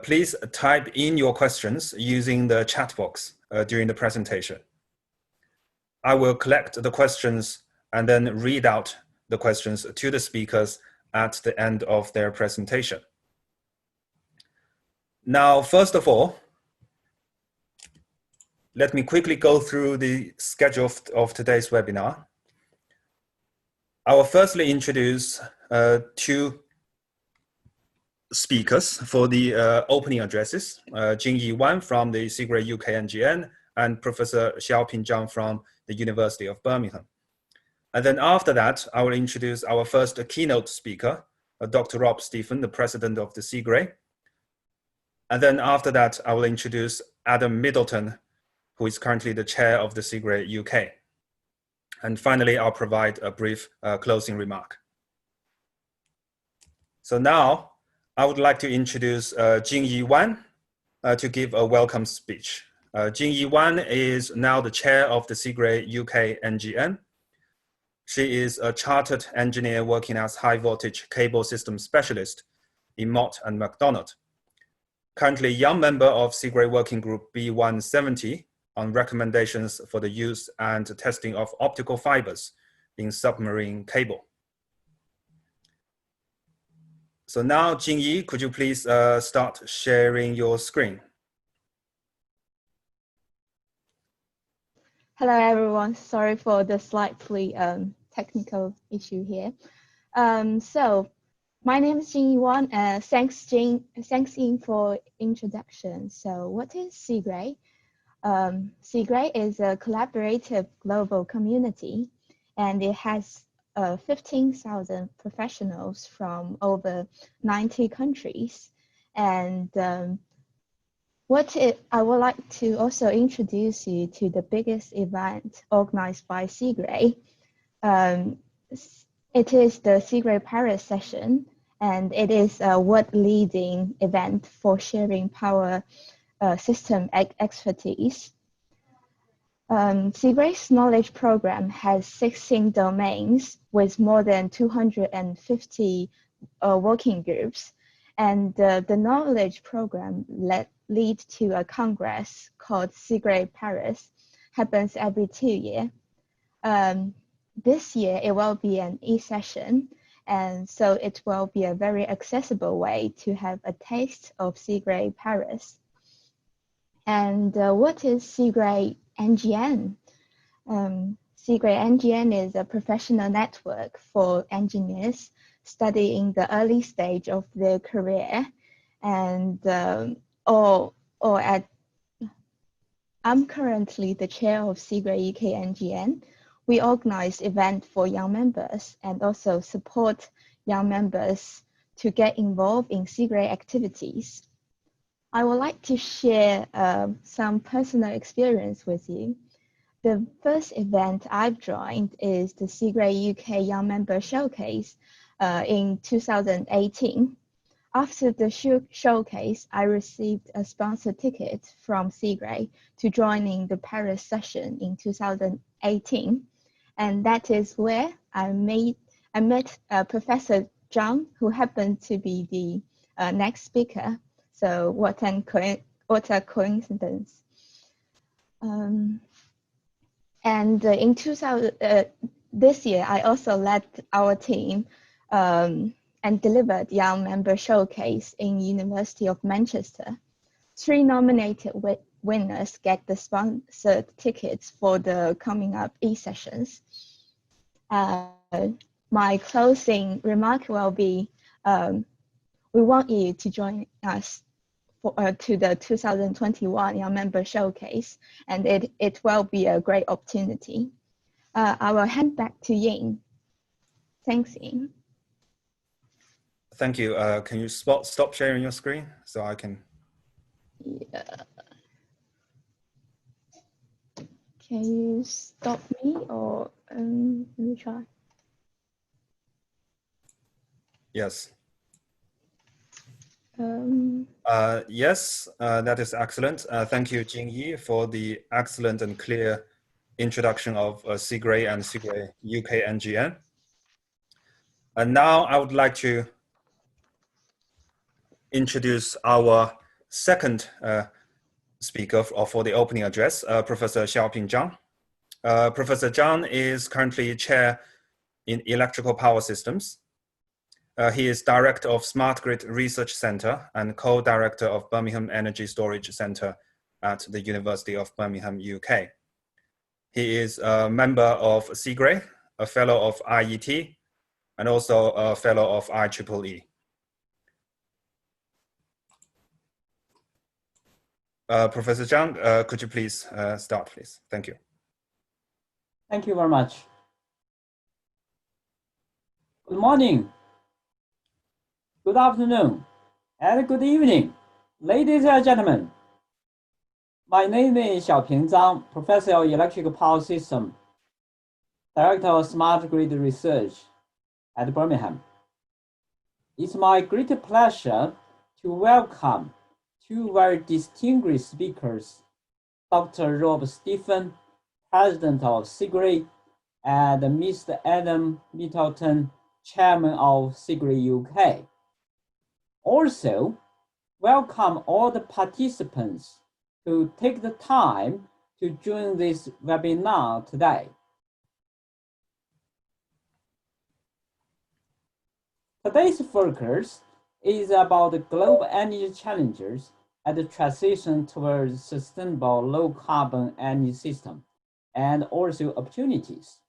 please type in your questions using the chat box during the presentation. I will collect the questions and then read out the questions to the speakers at the end of their presentation. Now, first of all, let me quickly go through the schedule of today's webinar. I will firstly introduce two speakers for the opening addresses, Jingyi from the CIGRE UK NGN and Professor Xiao-Ping Zhang from the University of Birmingham. And then after that, I will introduce our first keynote speaker, Dr. Rob Stephen, the president of the CIGRE. And then after that, I will introduce Adam Middleton, who is currently the chair of the CIGRE UK. And finally, I'll provide a brief closing remark. So now, I would like to introduce Jingyi to give a welcome speech. Jingyi is now the chair of the CIGRE UK NGN. She is a chartered engineer working as high voltage cable system specialist in Mott and MacDonald. Currently a young member of CIGRE Working Group B170 on recommendations for the use and testing of optical fibers in submarine cable. So now, Jingyi, could you please start sharing your screen? Hello, everyone. Sorry for the slightly technical issue here. So my name is Jingyi thanks Ying for introduction. So what is CIGRE? CIGRE is a collaborative global community, and it has 15,000 professionals from over 90 countries. And I would like to also introduce you to the biggest event organized by CIGRE. It is the CIGRE Paris session, and it is a world-leading event for sharing power system expertise. CIGRE's knowledge program has 16 domains with more than 250 working groups, and the knowledge program lead to a congress called CIGRE Paris, happens every 2 years. This year it will be an e-session, and so it will be a very accessible way to have a taste of CIGRE Paris. And what is CIGRE NGN? CIGRE NGN is a professional network for engineers studying the early stage of their career, and I'm currently the chair of CIGRE UK NGN. We organize events for young members and also support young members to get involved in CIGRE activities. I would like to share some personal experience with you. The first event I've joined is the CIGRE UK Young Member Showcase in 2018. After the showcase, I received a sponsored ticket from CIGRE to joining the Paris session in 2018. And that is where I met Professor Zhang, who happened to be the next speaker. So what a coincidence. And in this year, I also led our team and delivered Young Member Showcase in University of Manchester. 3 nominated winners get the sponsored tickets for the coming up e-sessions. My closing remark will be, we want you to join us to the 2021 Young Member Showcase, and it will be a great opportunity. I will hand back to Ying. Thanks, Ying. Thank you. Can you stop sharing your screen so I can? Yeah. Can you stop me, or let me try? Yes. Yes, that is excellent. Thank you, Jingyi, for the excellent and clear introduction of CIGRE and CIGRE UK NGN. And now I would like to introduce our second speaker for the opening address, Professor Xiao-Ping Zhang. Professor Zhang is currently chair in electrical power systems. He is director of Smart Grid Research Center and co-director of Birmingham Energy Storage Center at the University of Birmingham, UK. He is a member of CIGRE, a fellow of IET, and also a fellow of IEEE. Professor Zhang, could you please start, please? Thank you. Thank you very much. Good morning, good afternoon, and good evening, ladies and gentlemen. My name is Xiao-Ping Zhang, Professor of Electrical Power System, Director of Smart Grid Research at Birmingham. It's my great pleasure to welcome two very distinguished speakers, Dr. Rob Stephen, President of CIGRE, and Mr. Adam Middleton, Chairman of CIGRE UK. Also, welcome all the participants who take the time to join this webinar today. Today's focus is about the global energy challenges and the transition towards sustainable low-carbon energy system, and also opportunities.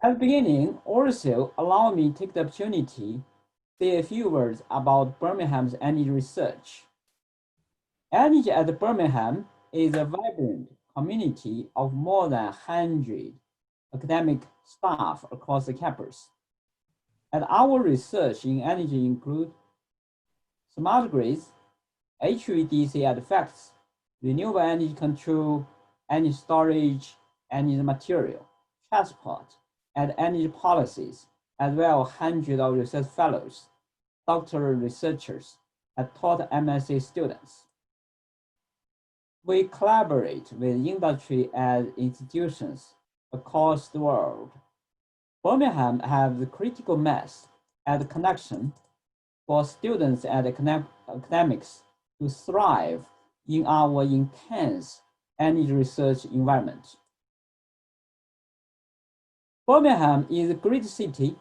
At the beginning, also allow me to take the opportunity to say a few words about Birmingham's energy research. Energy at Birmingham is a vibrant community of more than 100 academic staff across the campus. And our research in energy include smart grids, HVDC artifacts, renewable energy control, energy storage, energy material, transport, and energy policies, as well as hundreds of research fellows, doctoral researchers, and taught MSc students. We collaborate with industry and institutions across the world. Birmingham has the critical mass and connection for students and academics to thrive in our intense energy research environment. Birmingham is a great city,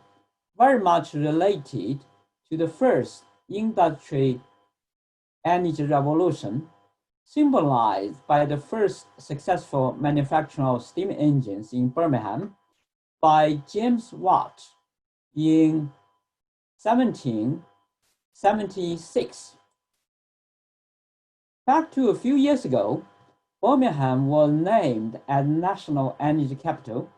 very much related to the first industry energy revolution, symbolized by the first successful manufacturing of steam engines in Birmingham by James Watt in 1776. Back to a few years ago, Birmingham was named as National Energy Capital.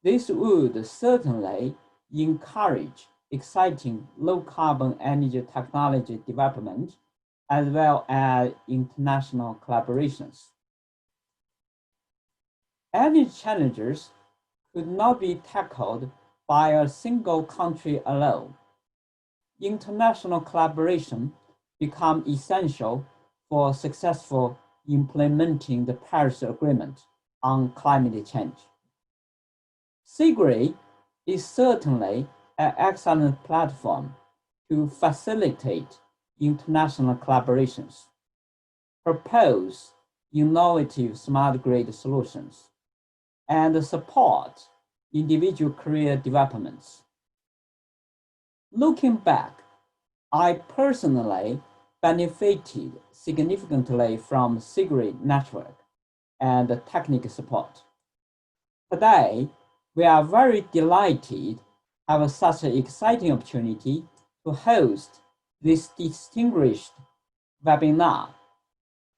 This would certainly encourage exciting low-carbon energy technology development as well as international collaborations. Energy challenges could not be tackled by a single country alone. International collaboration becomes essential for successful implementing the Paris Agreement on climate change. CIGRE is certainly an excellent platform to facilitate international collaborations, propose innovative smart grid solutions, and support individual career developments. Looking back, I personally benefited significantly from CIGRE network and technical support. Today, we are very delighted to have such an exciting opportunity to host this distinguished webinar.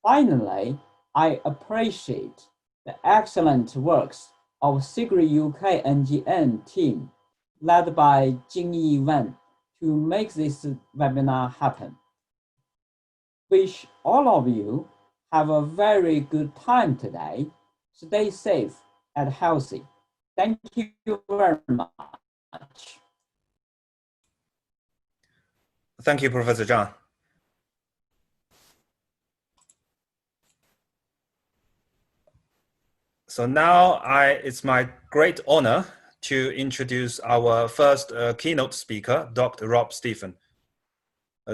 Finally, I appreciate the excellent works of CIGRE UK NGN team led by Jingyi to make this webinar happen. Wish all of you have a very good time today. Stay safe and healthy. Thank you very much. Thank you, Professor Zhang. So now it's my great honor to introduce our first keynote speaker, Dr. Rob Stephen.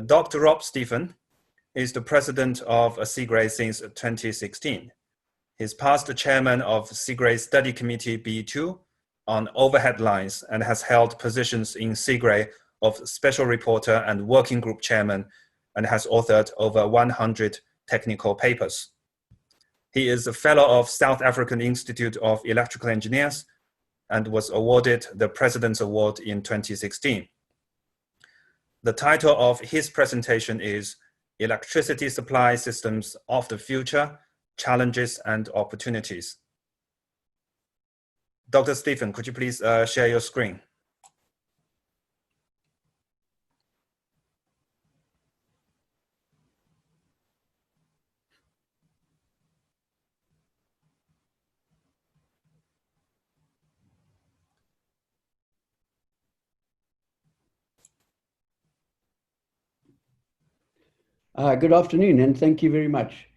Dr. Rob Stephen is the president of CIGRE since 2016. He's past chairman of CIGRE Study Committee B2 on overhead lines and has held positions in CIGRE of special reporter and working group chairman, and has authored over 100 technical papers. He is a fellow of South African Institute of Electrical Engineers and was awarded the President's Award in 2016. The title of his presentation is Electricity Supply Systems of the Future, Challenges and Opportunities. Dr. Stephen, could you please share your screen? Good afternoon, and thank you very much.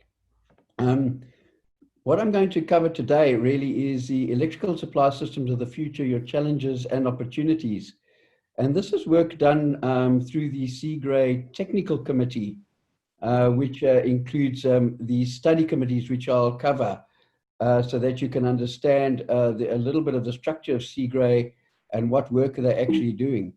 What I'm going to cover today really is the electrical supply systems of the future, your challenges and opportunities. And this is work done through the CIGRE Technical Committee, which includes the study committees, which I'll cover so that you can understand a little bit of the structure of CIGRE and what work they're actually doing.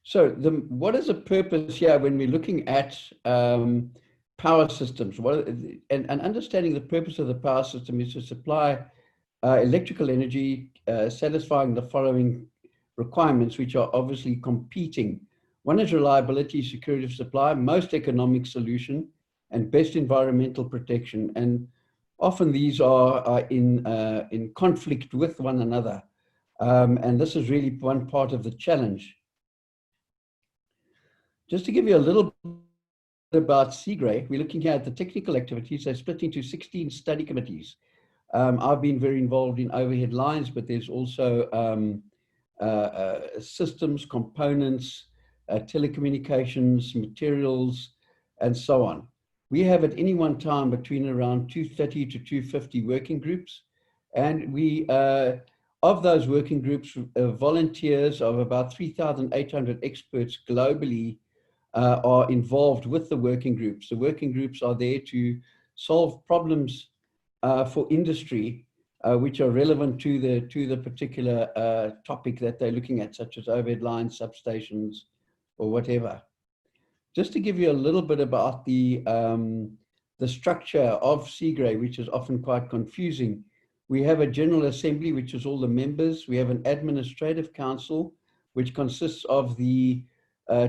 So what is the purpose here when we're looking at power systems? And understanding the purpose of the power system is to supply electrical energy, satisfying the following requirements, which are obviously competing. One is reliability, security of supply, most economic solution, and best environmental protection. And often these are in conflict with one another. And this is really one part of the challenge. Just to give you a little bit about CIGRE, we're looking here at the technical activities. They're split into 16 study committees. I've been very involved in overhead lines, but there's also systems, components, telecommunications, materials, and so on. We have at any one time between around 230 to 250 working groups. And we, of those working groups, volunteers of about 3,800 experts globally are involved with the working groups. The working groups are there to solve problems for industry, which are relevant to the particular topic that they're looking at, such as overhead lines, substations, or whatever. Just to give you a little bit about the structure of CIGRE, which is often quite confusing. We have a General Assembly, which is all the members. We have an Administrative Council, which consists of the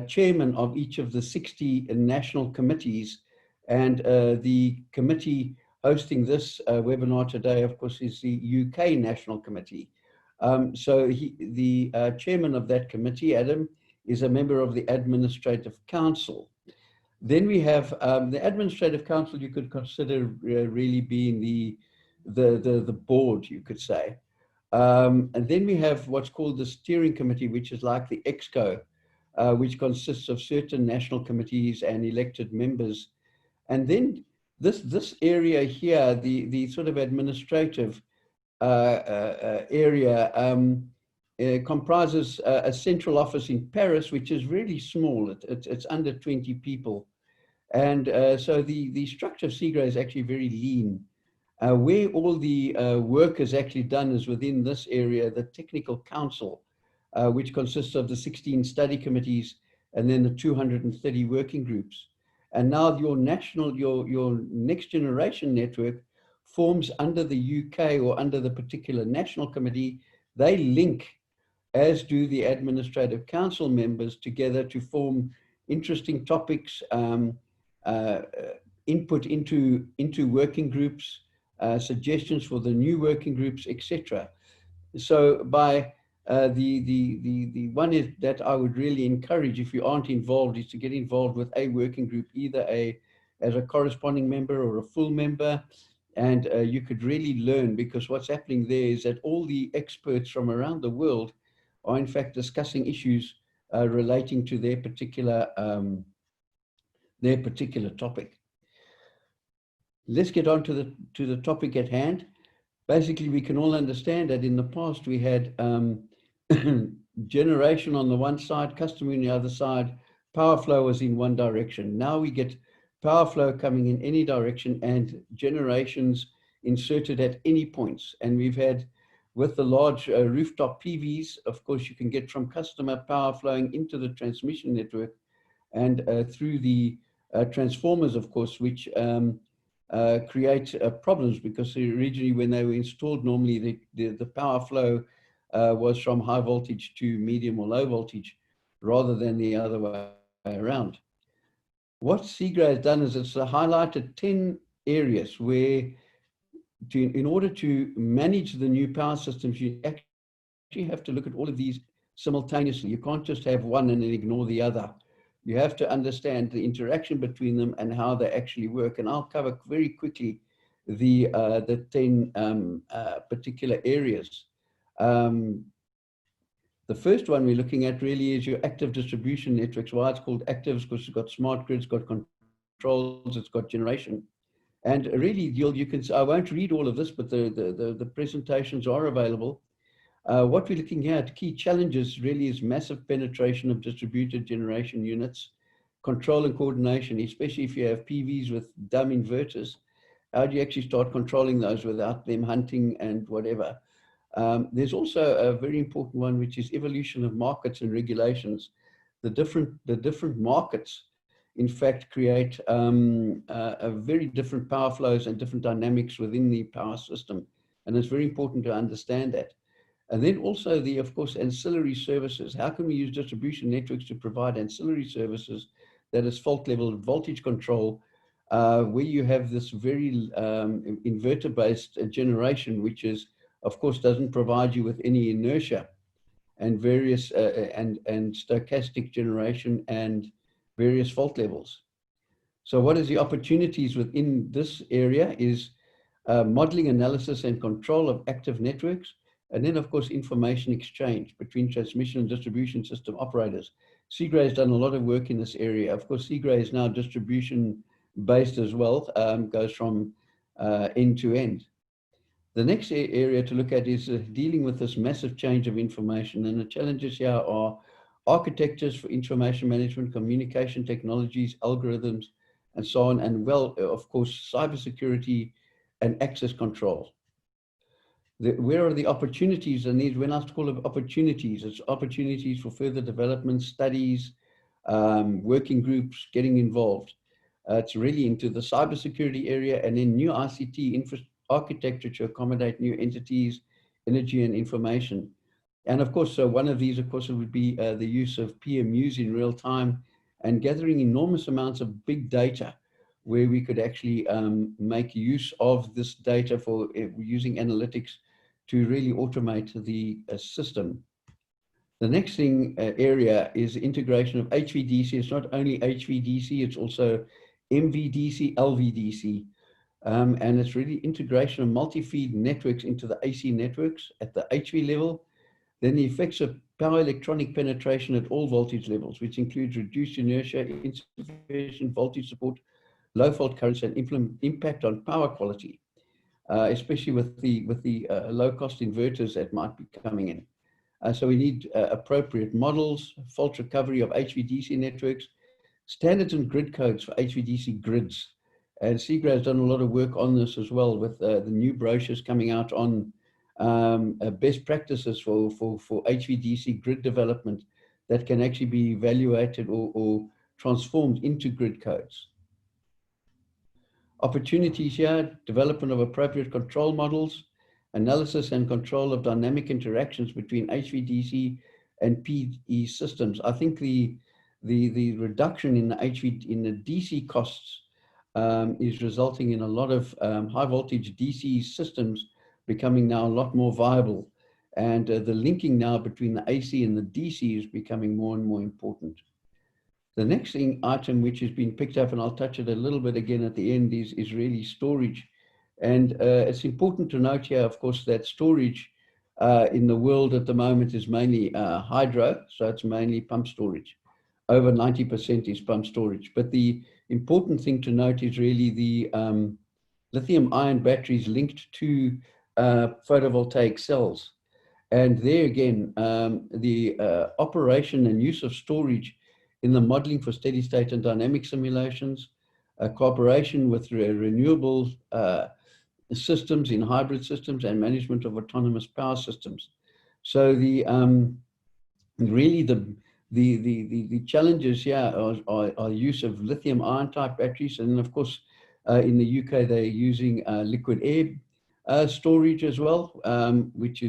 chairman of each of the 60 national committees. And the committee hosting this webinar today, of course, is the UK National Committee. So the chairman of that committee, Adam, is a member of the Administrative Council. Then we have the Administrative Council, you could consider really being the board, you could say. And then we have what's called the Steering Committee, which is like the EXCO, which consists of certain national committees and elected members. And then this area here, the sort of administrative area, comprises a central office in Paris, which is really small. It's under 20 people. And so the structure of CIGRE is actually very lean. Where all the work is actually done is within this area, the Technical Council, which consists of the 16 study committees and then the 230 working groups. And now your next generation network forms under the UK or under the particular national committee. They link, as do the Administrative Council members, together to form interesting topics, input into working groups, suggestions for the new working groups, etc. So by the one is that I would really encourage, if you aren't involved, is to get involved with a working group, either as a corresponding member or a full member. And you could really learn, because what's happening there is that all the experts from around the world are in fact discussing issues relating to their particular topic. Let's get on to the topic at hand. basically we can all understand that in the past we had generation on the one side, customer on the other side, power flow was in one direction. Now we get power flow coming in any direction and generations inserted at any points. And we've had, with the large rooftop PVs, of course, you can get from customer power flowing into the transmission network and through the transformers, of course, which create problems, because originally when they were installed, normally the power flow was from high voltage to medium or low voltage rather than the other way around. What CIGRE has done is it's highlighted 10 areas where in order to manage the new power systems, you actually have to look at all of these simultaneously. You can't just have one and then ignore the other. You have to understand the interaction between them and how they actually work. And I'll cover very quickly the 10 particular areas. The first one we're looking at really is your active distribution networks. Why it's called active, because it's got smart grids, got controls, it's got generation. And really, you can, I won't read all of this, but the presentations are available. What we're looking at, key challenges really is massive penetration of distributed generation units, control and coordination, especially if you have PVs with dumb inverters. How do you actually start controlling those without them hunting and whatever? There's also a very important one, which is evolution of markets and regulations. The different markets, in fact, create a very different power flows and different dynamics within the power system. And it's very important to understand that. And then also of course, ancillary services. How can we use distribution networks to provide ancillary services that is fault level voltage control, where you have this very inverter-based generation, which is, of course, doesn't provide you with any inertia, and various and stochastic generation and various fault levels. So what is the opportunities within this area is modeling, analysis and control of active networks. And then, of course, information exchange between transmission and distribution system operators. CIGRE has done a lot of work in this area. Of course, CIGRE is now distribution based as well, goes from end to end. The next area to look at is dealing with this massive change of information. And the challenges here are architectures for information management, communication technologies, algorithms, and so on. And well, of course, cybersecurity and access control. Where are the opportunities? And these, when I call it opportunities, it's opportunities for further development, studies, working groups, getting involved. It's really into the cybersecurity area, and then new ICT architecture to accommodate new entities, energy and information. And of course, so one of these, of course, would be the use of PMUs in real time and gathering enormous amounts of big data, where we could actually make use of this data for using analytics to really automate the system. The next area is integration of HVDC. It's not only HVDC, it's also MVDC, LVDC. And it's really integration of multi-feed networks into the AC networks at the HV level. Then the effects of power electronic penetration at all voltage levels, which includes reduced inertia, insufficient voltage support, low fault currents, and impact on power quality, especially with the low-cost inverters that might be coming in. So we need appropriate models, fault recovery of HVDC networks, standards and grid codes for HVDC grids. And CIGRE has done a lot of work on this as well, with the new brochures coming out on best practices for HVDC grid development that can actually be evaluated or transformed into grid codes. Opportunities here, development of appropriate control models, analysis and control of dynamic interactions between HVDC and PE systems. I think the reduction in the DC costs is resulting in a lot of high voltage DC systems becoming now a lot more viable. And the linking now between the AC and the DC is becoming more and more important. The next item which has been picked up, and I'll touch it a little bit again at the end, is really storage. And it's important to note here, of course, that storage in the world at the moment is mainly hydro, so it's mainly pump storage. Over 90% is pump storage. But the important thing to note is really the lithium-ion batteries linked to photovoltaic cells. And there again, the operation and use of storage in the modeling for steady state and dynamic simulations, cooperation with renewable systems in hybrid systems, and management of autonomous power systems. So the really the challenges here are use of lithium ion type batteries, and then of course in the UK they're using liquid air storage as well, which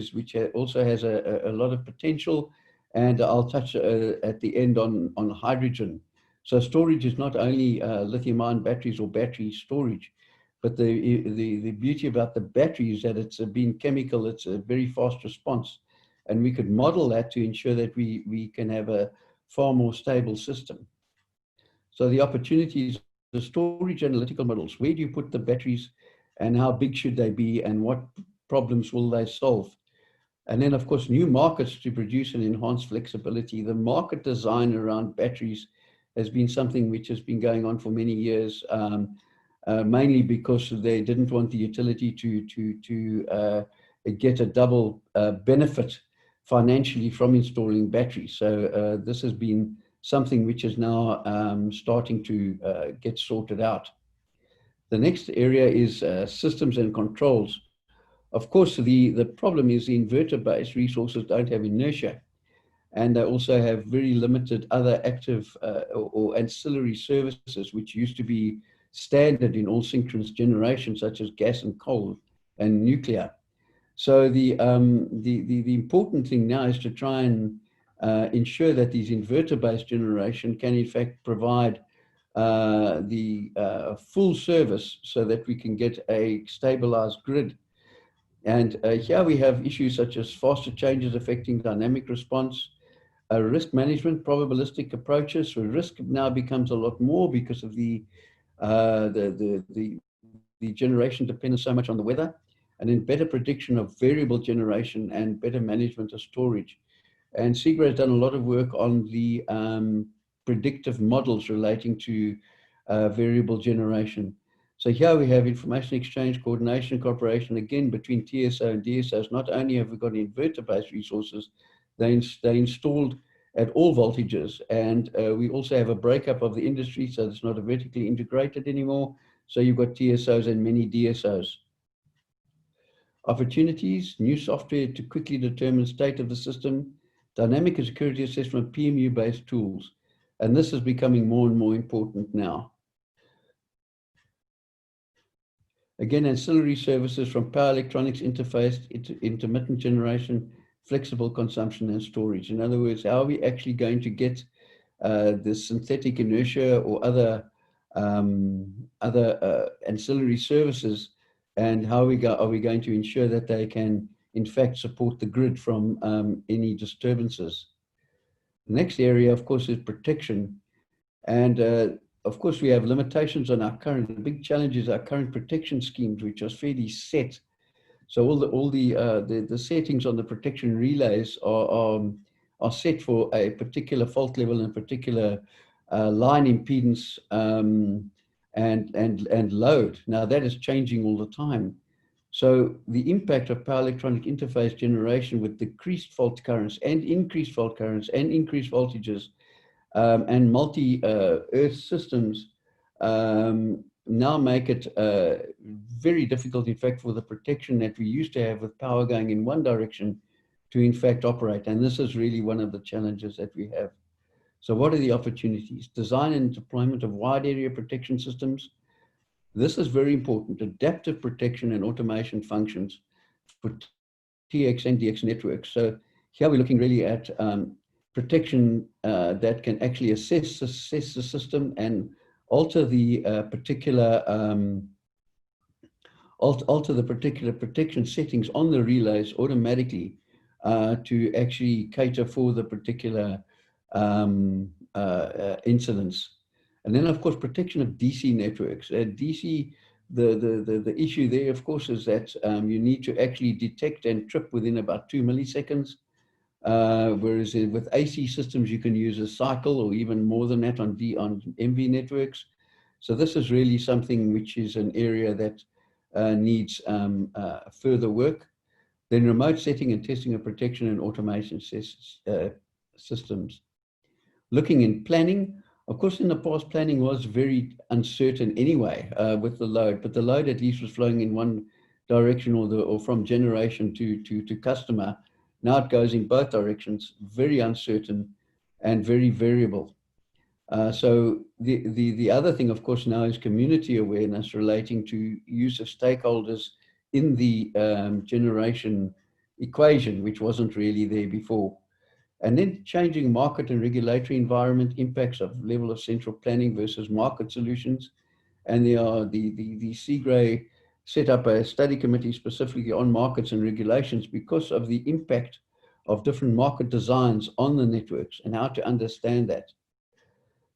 also has a lot of potential, and I'll touch at the end on hydrogen. So storage is not only lithium ion batteries or battery storage, but the beauty about the battery is that it's been chemical, it's a very fast response. And we could model that to ensure that we can have a far more stable system. So the opportunities, the storage analytical models, where do you put the batteries and how big should they be and what problems will they solve? And then of course, new markets to produce and enhance flexibility. The market design around batteries has been something which has been going on for many years, mainly because they didn't want the utility to get a double benefit financially from installing batteries. So this has been something which is now starting to get sorted out. The next area is systems and controls. Of course, the problem is the inverter-based resources don't have inertia, and they also have very limited other active or ancillary services, which used to be standard in all synchronous generation, such as gas and coal and nuclear. So the important thing now is to try and ensure that these inverter-based generation can in fact provide the full service so that we can get a stabilized grid. And here we have issues such as faster changes affecting dynamic response, risk management, probabilistic approaches. So risk now becomes a lot more because of the generation depends so much on the weather, and then better prediction of variable generation and better management of storage. And CIGRE has done a lot of work on the predictive models relating to variable generation. So here we have information exchange, coordination, cooperation, again, between TSO and DSOs. Not only have we got inverter-based resources, they're installed at all voltages. And we also have a breakup of the industry, so it's not a vertically integrated anymore. So you've got TSOs and many DSOs. Opportunities, new software to quickly determine state of the system, dynamic and security assessment, PMU-based tools. And this is becoming more and more important now. Again, ancillary services from power electronics interface, intermittent generation, flexible consumption and storage. In other words, how are we actually going to get the synthetic inertia or other ancillary services, and how are we going to ensure that they can in fact support the grid from any disturbances. The next area, of course, is protection. And of course, we have limitations on our current, the big challenge is our current protection schemes, which are fairly set. So all the settings on the protection relays are set for a particular fault level and a particular line impedance and load. Now that is changing all the time. So the impact of power electronic interface generation with decreased fault currents and increased fault currents and increased voltages and multi-earth systems now make it very difficult, in fact, for the protection that we used to have with power going in one direction to, in fact, operate. And this is really one of the challenges that we have. So what are the opportunities? Design and deployment of wide area protection systems. This is very important. Adaptive protection and automation functions for TX and DX networks. So here we're looking really at protection that can actually assess the system and alter the particular protection settings on the relays automatically to actually cater for the particular incidents. And then, of course, protection of DC networks. DC, the issue there, of course, is that you need to actually detect and trip within about 2 milliseconds. Whereas with AC systems, you can use a cycle or even more than that on MV networks. So this is really something which is an area that needs further work. Then remote setting and testing of protection and automation systems. Looking in planning, of course, in the past, planning was very uncertain anyway with the load, but the load at least was flowing in one direction or from generation to customer. Now it goes in both directions, very uncertain and very variable. So the other thing, of course, now is community awareness relating to use of stakeholders in the generation equation, which wasn't really there before. And then changing market and regulatory environment, impacts of level of central planning versus market solutions. And there are the CIGRE set up a study committee specifically on markets and regulations because of the impact of different market designs on the networks and how to understand that.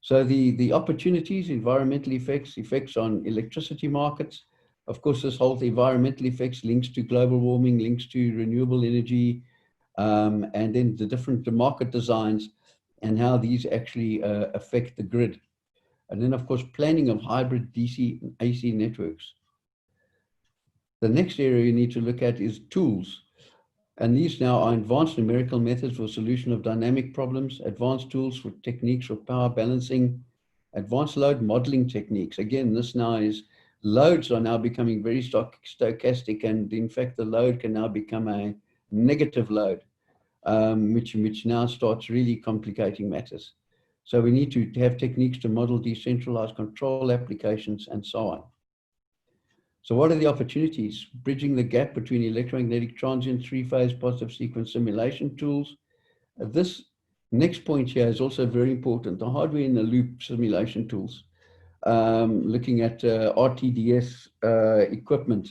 So the opportunities, environmental effects on electricity markets. Of course, this whole environmental effects links to global warming, links to renewable energy, and then the different market designs and how these actually affect the grid. And then, of course, planning of hybrid DC and AC networks. The next area you need to look at is tools. And these now are advanced numerical methods for solution of dynamic problems, advanced tools for techniques for power balancing, advanced load modeling techniques. Again, this now is, loads are now becoming very stochastic, and in fact, the load can now become a negative load, which now starts really complicating matters. So we need to have techniques to model decentralized control applications and so on. So what are the opportunities? Bridging the gap between electromagnetic transient three-phase positive sequence simulation tools. This next point here is also very important, the hardware in the loop simulation tools. Looking at RTDS equipment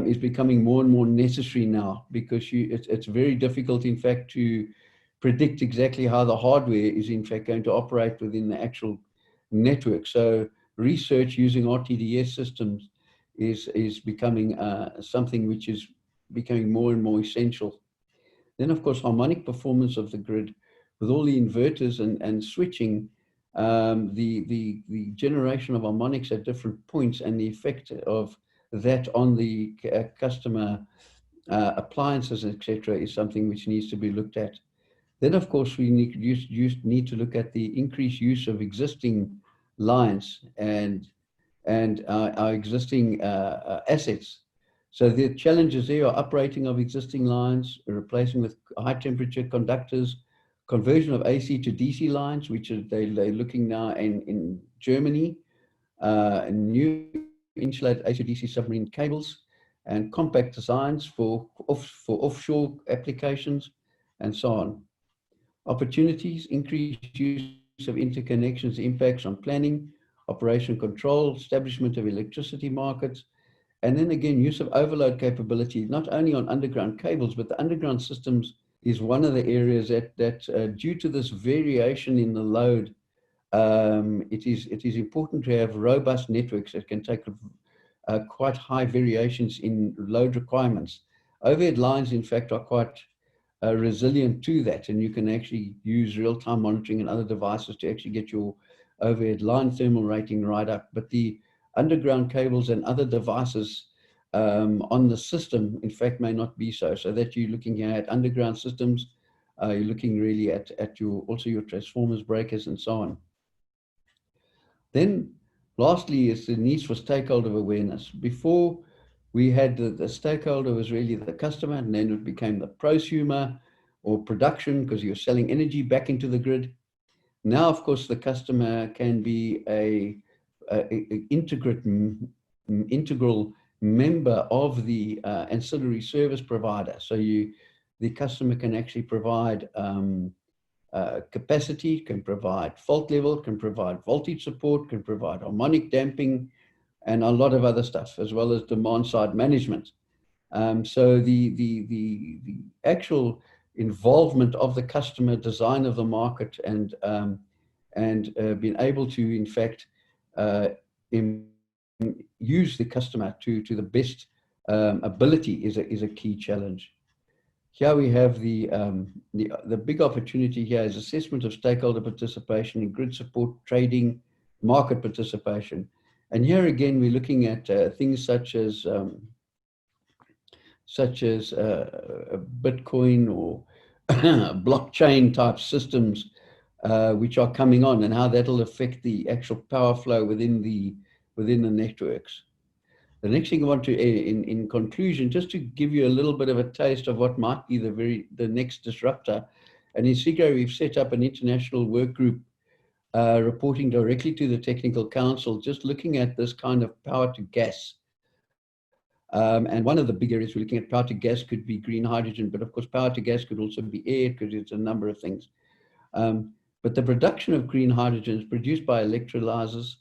is becoming more and more necessary now, because it's very difficult, in fact, to predict exactly how the hardware is, in fact, going to operate within the actual network. So research using RTDS systems is becoming something which is becoming more and more essential. Then, of course, harmonic performance of the grid with all the inverters and switching, the generation of harmonics at different points and the effect of that on the customer appliances, etc., is something which needs to be looked at. Then, of course, we need to look at the increased use of existing lines and our existing assets. So the challenges there are uprating of existing lines, replacing with high temperature conductors, conversion of AC to DC lines, which they're looking now in Germany, new insulated AC to DC submarine cables, and compact designs for offshore applications, and so on. Opportunities, increased use of interconnections, impacts on planning, operation control, establishment of electricity markets, and then again, use of overload capability, not only on underground cables, but the underground systems is one of the areas that due to this variation in the load, it is important to have robust networks that can take quite high variations in load requirements. Overhead lines, in fact, are quite resilient to that, and you can actually use real-time monitoring and other devices to actually get your overhead line thermal rating right up. But the underground cables and other devices on the system, in fact, may not be so. So that you're looking at underground systems, you're looking really at also your transformers, breakers, and so on. Then lastly is the needs for stakeholder awareness. Before, we had the stakeholder was really the customer, and then it became the prosumer or production, because you're selling energy back into the grid. Now, of course, the customer can be an integral member of the ancillary service provider. So the customer can actually provide capacity, can provide fault level, can provide voltage support, can provide harmonic damping, and a lot of other stuff, as well as demand side management. So the actual involvement of the customer, design of the market, and being able to, in fact, use the customer to the best ability is a key challenge. Here we have the big opportunity here is assessment of stakeholder participation in grid support, trading, market participation. And here again, we're looking at things such as Bitcoin or blockchain type systems, which are coming on, and how that'll affect the actual power flow within the networks. The next thing I want to, in conclusion, just to give you a little bit of a taste of what might be the next disruptor. And in CIGRE, we've set up an international work group reporting directly to the Technical Council, just looking at this kind of power to gas. And one of the big areas we're looking at power to gas could be green hydrogen, but of course power to gas could also be air, because it's a number of things. But the production of green hydrogen is produced by electrolyzers,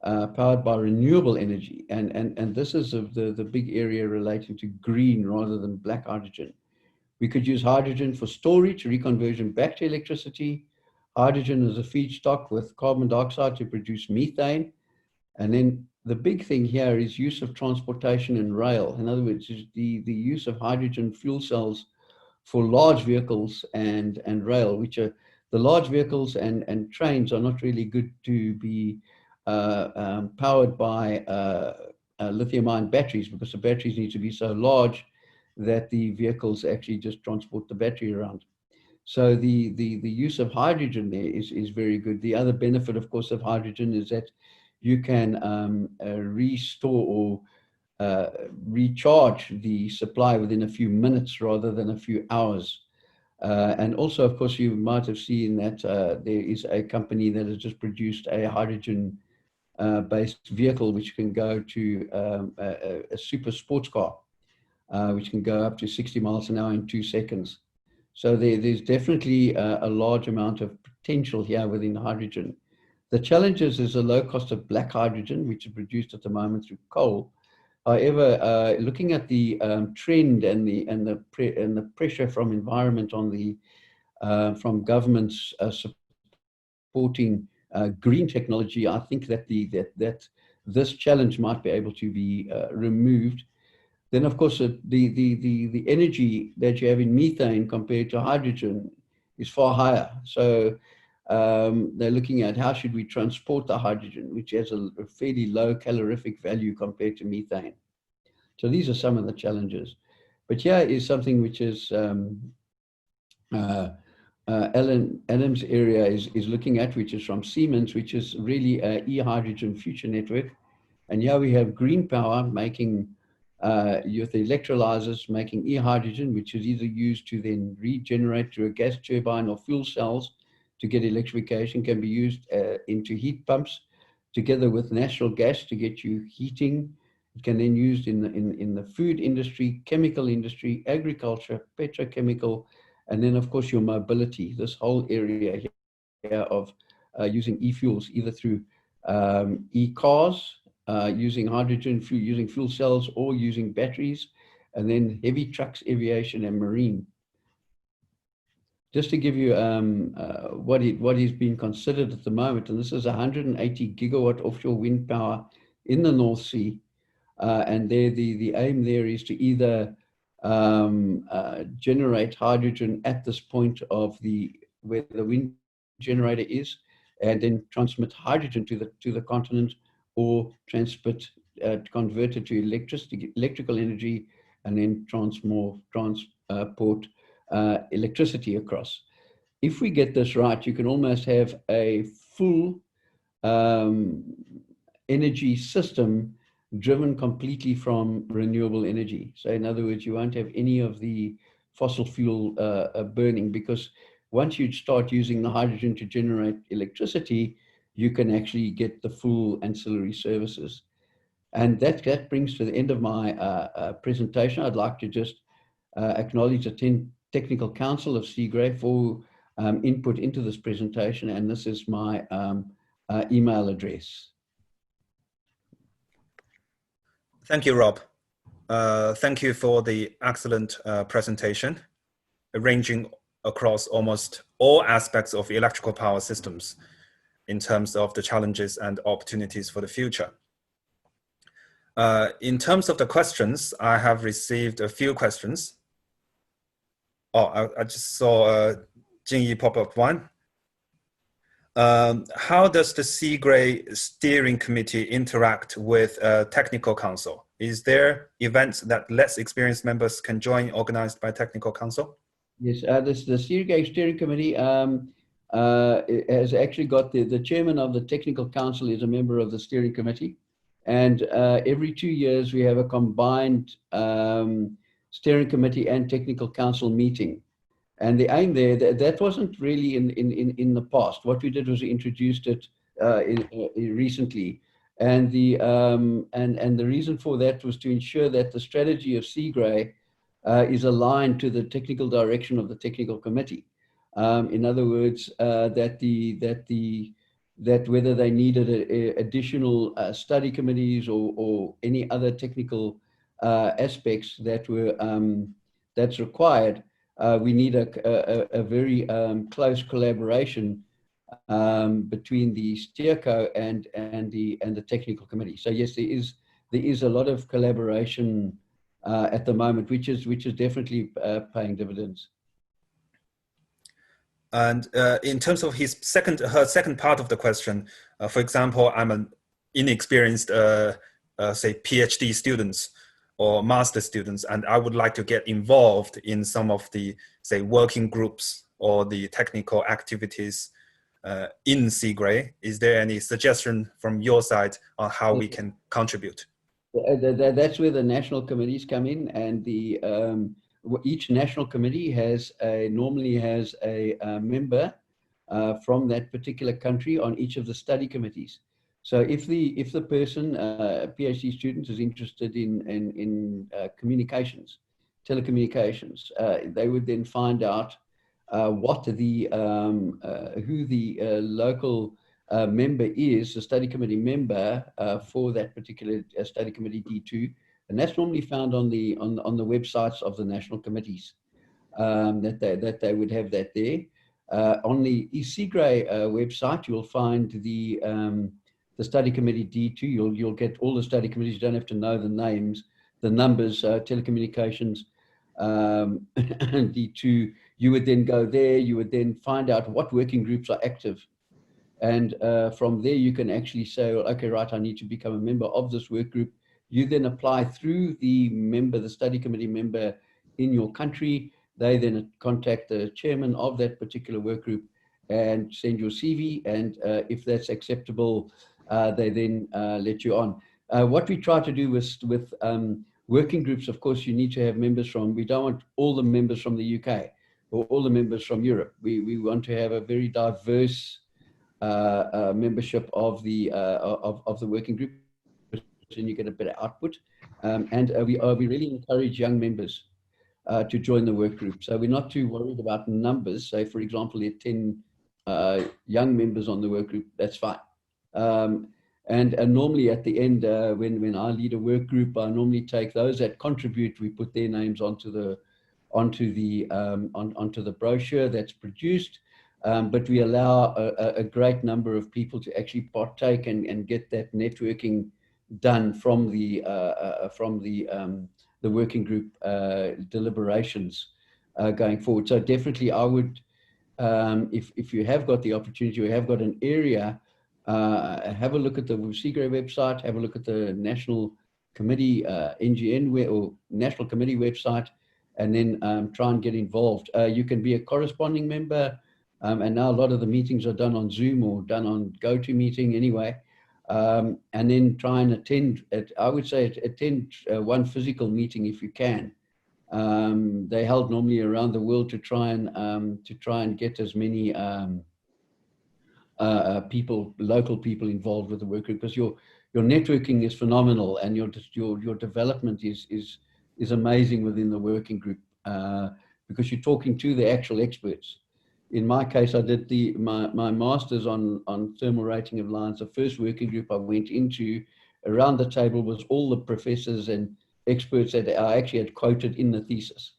powered by renewable energy. And this is the big area relating to green rather than black hydrogen. We could use hydrogen for storage, reconversion back to electricity, hydrogen as a feedstock with carbon dioxide to produce methane. And then the big thing here is use of transportation and rail. In other words, is the use of hydrogen fuel cells for large vehicles and rail, which are the large vehicles and trains are not really good to be powered by lithium-ion batteries, because the batteries need to be so large that the vehicles actually just transport the battery around. So the use of hydrogen there is very good. The other benefit, of course, of hydrogen is that you can restore or recharge the supply within a few minutes rather than a few hours. And also, of course, you might have seen that there is a company that has just produced a hydrogen based vehicle which can go to a super sports car, which can go up to 60 miles an hour in 2 seconds. So there's definitely a large amount of potential here within hydrogen. The challenges is the low cost of black hydrogen, which is produced at the moment through coal. However, looking at the trend and the pressure from environment on the from governments supporting green technology, I think that that this challenge might be able to be removed. Then, of course, the energy that you have in methane compared to hydrogen is far higher. So they're looking at how should we transport the hydrogen, which has a fairly low calorific value compared to methane. So these are some of the challenges. But here is something which is Adam's area is looking at, which is from Siemens, which is really a e-hydrogen future network. And here we have green power making with the electrolyzers making e-hydrogen, which is either used to then regenerate through a gas turbine or fuel cells to get electrification, can be used into heat pumps together with natural gas to get you heating. It can then used in the food industry, chemical industry, agriculture, petrochemical, and then of course your mobility. This whole area here of using e-fuels either through e-cars, using hydrogen, using fuel cells, or using batteries, and then heavy trucks, aviation, and marine. Just to give you what is being considered at the moment, and this is 180 gigawatt offshore wind power in the North Sea, and there the aim there is to either generate hydrogen at this point of where the wind generator is, and then transmit hydrogen to the continent, or convert it to electrical energy, and then transport electricity across. If we get this right, you can almost have a full energy system driven completely from renewable energy. So in other words, you won't have any of the fossil fuel burning, because once you start using the hydrogen to generate electricity, you can actually get the full ancillary services. And that brings to the end of my presentation. I'd like to just acknowledge the Technical Council of CIGRE for input into this presentation, and this is my email address. Thank you, Rob. Thank you for the excellent presentation, ranging across almost all aspects of electrical power systems in terms of the challenges and opportunities for the future. In terms of the questions, I have received a few questions. Oh, I just saw Jingyi pop up one. How does the CIGRE steering committee interact with technical council? Is there events that less experienced members can join organized by technical council? Yes, the CIGRE steering committee has actually got the chairman of the technical council is a member of the steering committee. And every 2 years we have a combined steering committee and technical council meeting. And the aim there, that wasn't really in the past. What we did was we introduced it recently. And the reason for that was to ensure that the strategy of CIGRE is aligned to the technical direction of the technical committee. In other words, that whether they needed additional study committees or any other technical aspects that were that's required, we need a very close collaboration between the steerco and the technical committee. So yes, there is a lot of collaboration at the moment, which is definitely paying dividends. And in terms of her second part of the question, for example, I'm an inexperienced, say, PhD students or master students, and I would like to get involved in some of the, say, working groups or the technical activities in CIGRE. Is there any suggestion from your side on how we can contribute? That's where the national committees come in, and each national committee normally has a member from that particular country on each of the study committees. So if the person, a PhD student, is interested in communications, telecommunications, they would then find out what who the local member is, the study committee member for that particular study committee D2, and that's normally found on the websites of the national committees. That they would have that there. On the CIGRE website, you'll find the study committee D2. You'll get all the study committees. You don't have to know the names, the numbers, telecommunications, D2. You would then go there. You would then find out what working groups are active. And from there, you can actually say, well, okay, right, I need to become a member of this work group. You then apply through the study committee member in your country. They then contact the chairman of that particular work group and send your CV. And if that's acceptable, they then let you on. What we try to do with working groups, of course, you need to have members from, we don't want all the members from the UK or all the members from Europe. We want to have a very diverse membership of the working group, and you get a better output. We really encourage young members to join the work group. So we're not too worried about numbers. Say, for example, there are 10 young members on the work group, that's fine. And normally at the end, when I lead a work group, I normally take those that contribute. We put their names onto the brochure that's produced. But we allow a great number of people to actually partake and get that networking done from the working group deliberations going forward. So definitely, I would, if you have got the opportunity, you have got an area, have a look at the CIGRE website, have a look at the National Committee NGN or National Committee website, and then try and get involved. You can be a corresponding member. And now a lot of the meetings are done on Zoom or done on GoToMeeting anyway. And then try and attend, I would say attend one physical meeting if you can. They're held normally around the world to try and get as many local people involved with the work group, because your networking is phenomenal, and your development is amazing within the working group, because you're talking to the actual experts. In my case, I did my master's on thermal rating of lines. The first working group I went into, around the table was all the professors and experts that I actually had quoted in the thesis.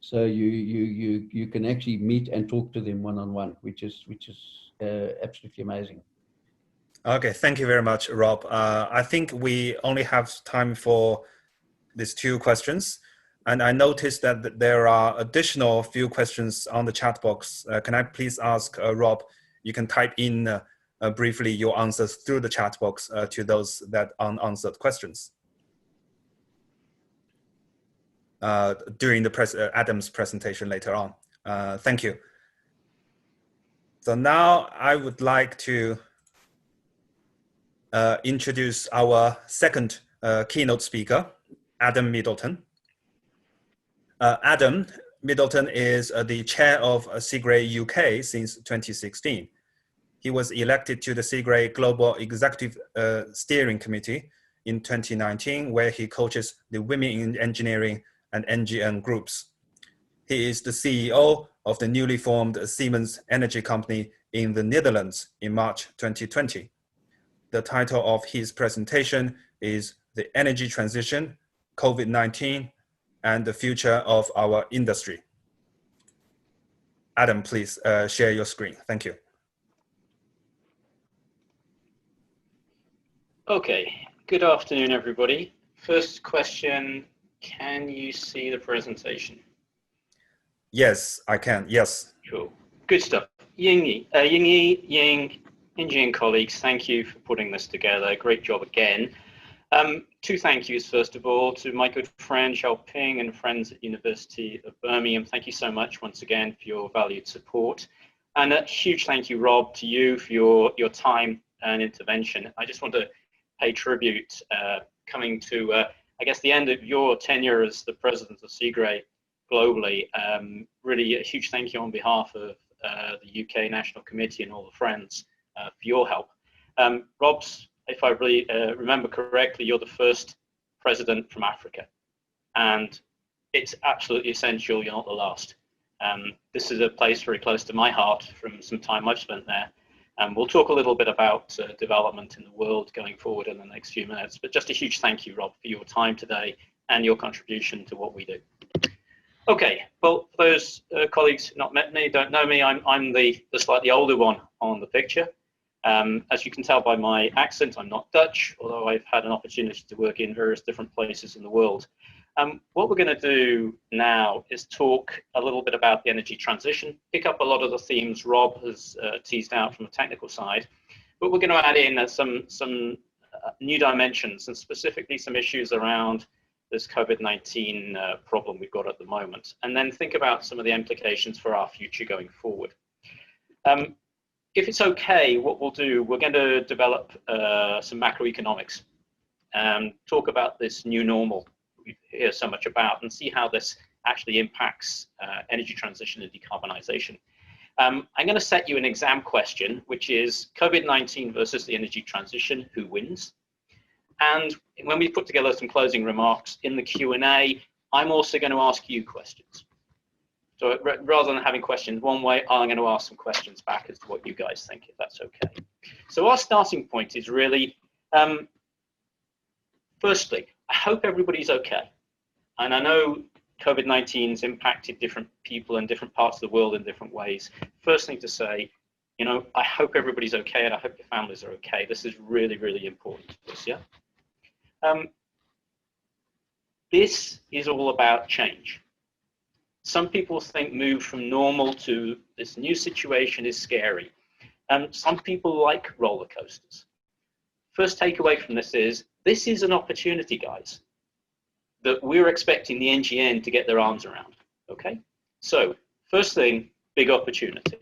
So you can actually meet and talk to them one-on-one, which is absolutely amazing. Okay, thank you very much, Rob. I think we only have time for these 2 questions. And I noticed that there are additional few questions on the chat box. Can I please ask Rob you can type in briefly your answers through the chat box to those that unanswered questions during the Adam's presentation later on. Thank you. So now I would like to introduce our second keynote speaker, Adam Middleton. Adam Middleton is the chair of CIGRE UK since 2016. He was elected to the CIGRE Global Executive Steering Committee in 2019, where he coaches the Women in Engineering and NGN groups. He is the CEO of the newly formed Siemens Energy Company in the Netherlands in March 2020. The title of his presentation is The Energy Transition, COVID-19, and the Future of Our Industry. Adam, please share your screen. Thank you. Okay, good afternoon, everybody. First question, can you see the presentation? Yes, I can, yes. Cool, good stuff. Ying, NGN colleagues, thank you for putting this together. Great job again. Two thank yous, first of all, to my good friend Xiao-Ping and friends at University of Birmingham. Thank you so much once again for your valued support. And a huge thank you, Rob, to you for your time and intervention. I just want to pay tribute coming to, I guess, the end of your tenure as the president of CIGRE globally. Really a huge thank you on behalf of the UK National Committee and all the friends for your help. Rob's, if I really remember correctly, you're the first president from Africa, and it's absolutely essential you're not the last. This is a place very close to my heart from some time I've spent there. We'll talk a little bit about development in the world going forward in the next few minutes, but just a huge thank you, Rob, for your time today and your contribution to what we do. Okay, well, for those colleagues not met me, don't know me, I'm the slightly older one on the picture. As you can tell by my accent, I'm not Dutch, although I've had an opportunity to work in various different places in the world. What we're going to do now is talk a little bit about the energy transition, pick up a lot of the themes Rob has teased out from the technical side, but we're going to add in some new dimensions and specifically some issues around this COVID-19 problem we've got at the moment, and then think about some of the implications for our future going forward. If it's okay, what we'll do, we're going to develop some macroeconomics and talk about this new normal we hear so much about and see how this actually impacts energy transition and decarbonization. I'm going to set you an exam question, which is COVID-19 versus the energy transition, who wins? And when we put together some closing remarks in the Q&A, I'm also going to ask you questions. So rather than having questions one way, I'm going to ask some questions back as to what you guys think, if that's okay. So our starting point is really, firstly, I hope everybody's okay. And I know COVID-19's impacted different people in different parts of the world in different ways. First thing to say, you know, I hope everybody's okay and I hope your families are okay. This is really, really important to us, yeah? This is all about change. Some people think move from normal to this new situation is scary. Some people like roller coasters. First takeaway from this is an opportunity, guys, that we're expecting the NGN to get their arms around, okay? So first thing, big opportunity.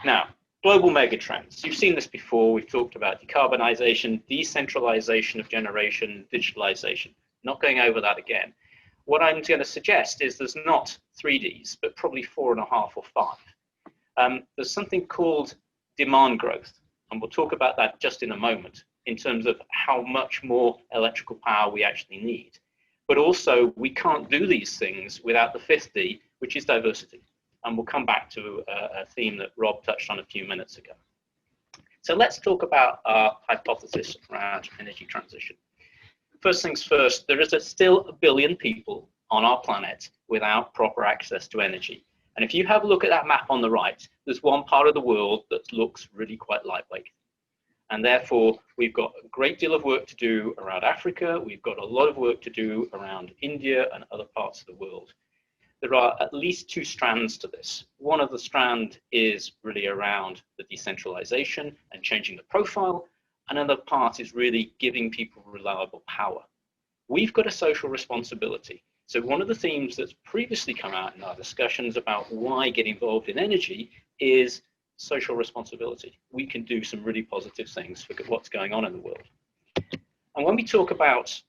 Now, global megatrends. You've seen this before. We've talked about decarbonization, decentralization of generation, digitalization. Not going over that again. What I'm going to suggest is there's not 3 Ds, but probably 4.5 or 5. There's something called demand growth, and we'll talk about that just in a moment in terms of how much more electrical power we actually need. But also, we can't do these things without the 5th D, which is diversity. And we'll come back to a theme that Rob touched on a few minutes ago. So let's talk about our hypothesis around energy transition. First things first, there is still 1 billion people on our planet without proper access to energy. And if you have a look at that map on the right, there's one part of the world that looks really quite lightweight. And therefore, we've got a great deal of work to do around Africa. We've got a lot of work to do around India and other parts of the world. there are at least two strands to this. One of the strands is really around the decentralization and changing the profile. Another part is really giving people reliable power. We've got a social responsibility. So one of the themes that's previously come out in our discussions about why get involved in energy is social responsibility. We can do some really positive things for what's going on in the world. And when we talk about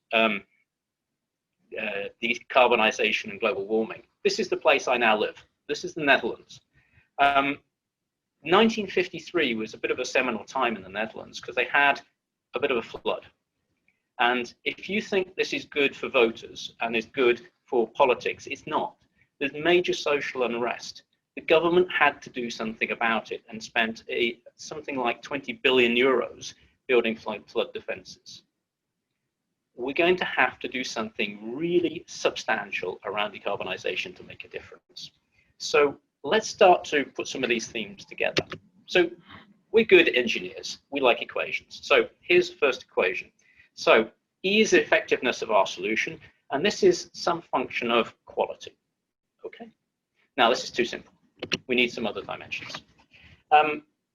decarbonization and global warming, this is the place I now live. This is the Netherlands. 1953 was a bit of a seminal time in the Netherlands because they had a bit of a flood. And if you think this is good for voters and is good for politics, it's not. There's major social unrest. The government had to do something about it and spent something like 20 billion euros building flood defenses. We're going to have to do something really substantial around decarbonization to make a difference. So let's start to put some of these themes together. So we're good engineers. We like equations. So here's the first equation. So E is the effectiveness of our solution, and this is some function of quality. Okay. Now this is too simple. We need some other dimensions.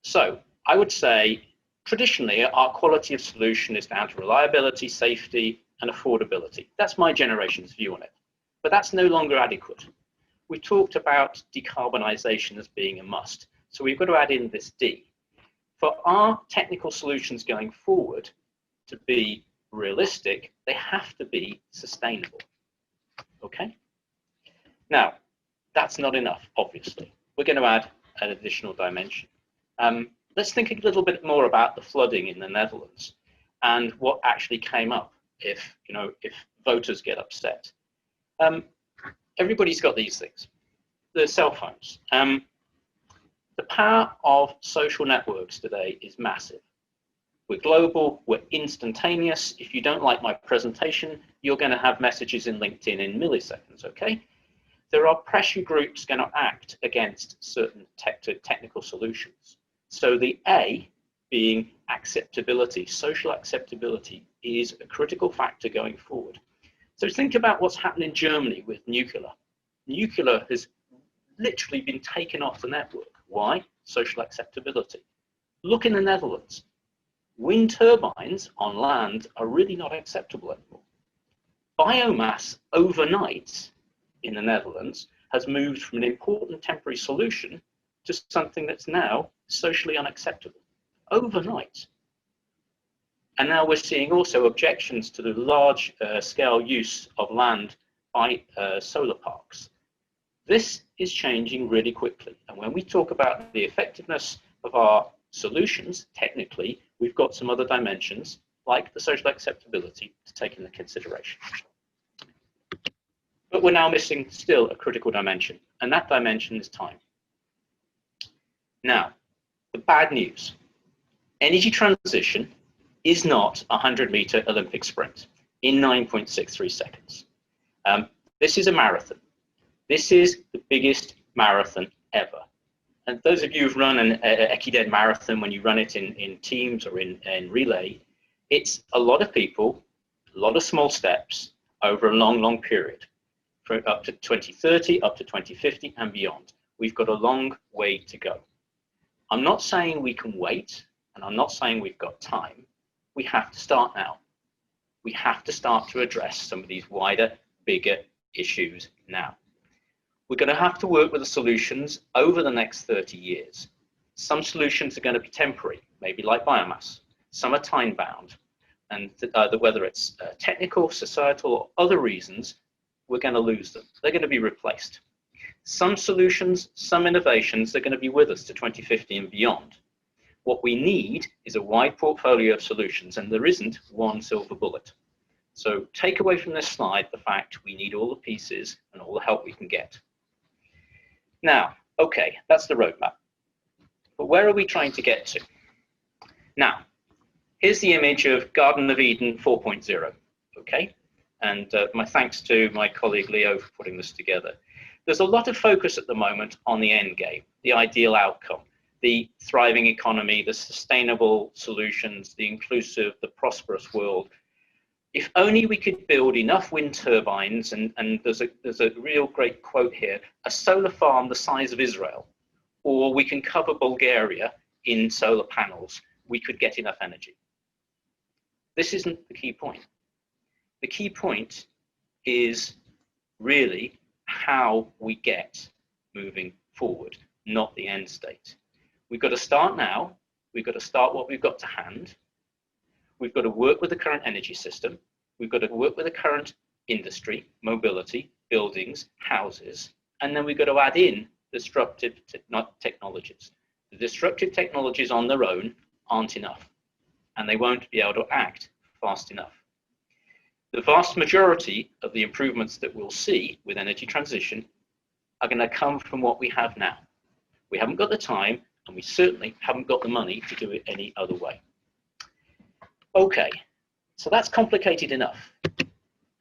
So I would say traditionally our quality of solution is down to reliability, safety, and affordability. That's my generation's view on it. But that's no longer adequate. We talked about decarbonization as being a must. So we've got to add in this D. For our technical solutions going forward to be realistic, they have to be sustainable. Okay? Now, that's not enough, obviously. We're going to add an additional dimension. Let's think a little bit more about the flooding in the Netherlands and what actually came up if voters get upset. Everybody's got these things. The cell phones. The power of social networks today is massive. We're global, we're instantaneous. If you don't like my presentation, you're going to have messages in LinkedIn in milliseconds, okay? There are pressure groups going to act against certain technical solutions. So the A being acceptability, social acceptability is a critical factor going forward. So think about what's happened in Germany with nuclear. Nuclear has literally been taken off the network. Why? Social acceptability. Look in the Netherlands. Wind turbines on land are really not acceptable anymore. Biomass overnight in the Netherlands has moved from an important temporary solution to something that's now socially unacceptable. Overnight. And now we're seeing also objections to the large scale use of land by solar parks. This is changing really quickly. And when we talk about the effectiveness of our solutions, technically, we've got some other dimensions like the social acceptability to take into consideration. But we're now missing still a critical dimension, and that dimension is time. Now, the bad news. Energy transition is not a 100-meter Olympic sprint in 9.63 seconds. This is a marathon. This is the biggest marathon ever. And those of you who've run an Ekiden marathon, when you run it in teams or in relay, it's a lot of people, a lot of small steps over a long, long period, for up to 2030, up to 2050 and beyond. We've got a long way to go. I'm not saying we can wait, and I'm not saying we've got time. We have to start now. We have to start to address some of these wider, bigger issues now. We're going to have to work with the solutions over the next 30 years. Some solutions are going to be temporary, maybe like biomass. Some are time-bound, and whether it's technical, societal, or other reasons, we're going to lose them. They're going to be replaced. Some solutions, some innovations are going to be with us to 2050 and beyond. What we need is a wide portfolio of solutions, and there isn't one silver bullet. So take away from this slide the fact we need all the pieces and all the help we can get. Now, okay, that's the roadmap. But where are we trying to get to? Now, here's the image of Garden of Eden 4.0, okay? And my thanks to my colleague Leo for putting this together. There's a lot of focus at the moment on the end game, the ideal outcome, the thriving economy, the sustainable solutions, the inclusive, the prosperous world. If only we could build enough wind turbines, and there's a real great quote here, a solar farm the size of Israel, or we can cover Bulgaria in solar panels, we could get enough energy. This isn't the key point. The key point is really how we get moving forward, not the end state. We've got to start now. We've got to start what we've got to hand. We've got to work with the current energy system. We've got to work with the current industry, mobility, buildings, houses, and then we've got to add in disruptive technologies. The disruptive technologies on their own aren't enough, and they won't be able to act fast enough. The vast majority of the improvements that we'll see with energy transition are going to come from what we have now. We haven't got the time, and we certainly haven't got the money to do it any other way. Okay, so that's complicated enough.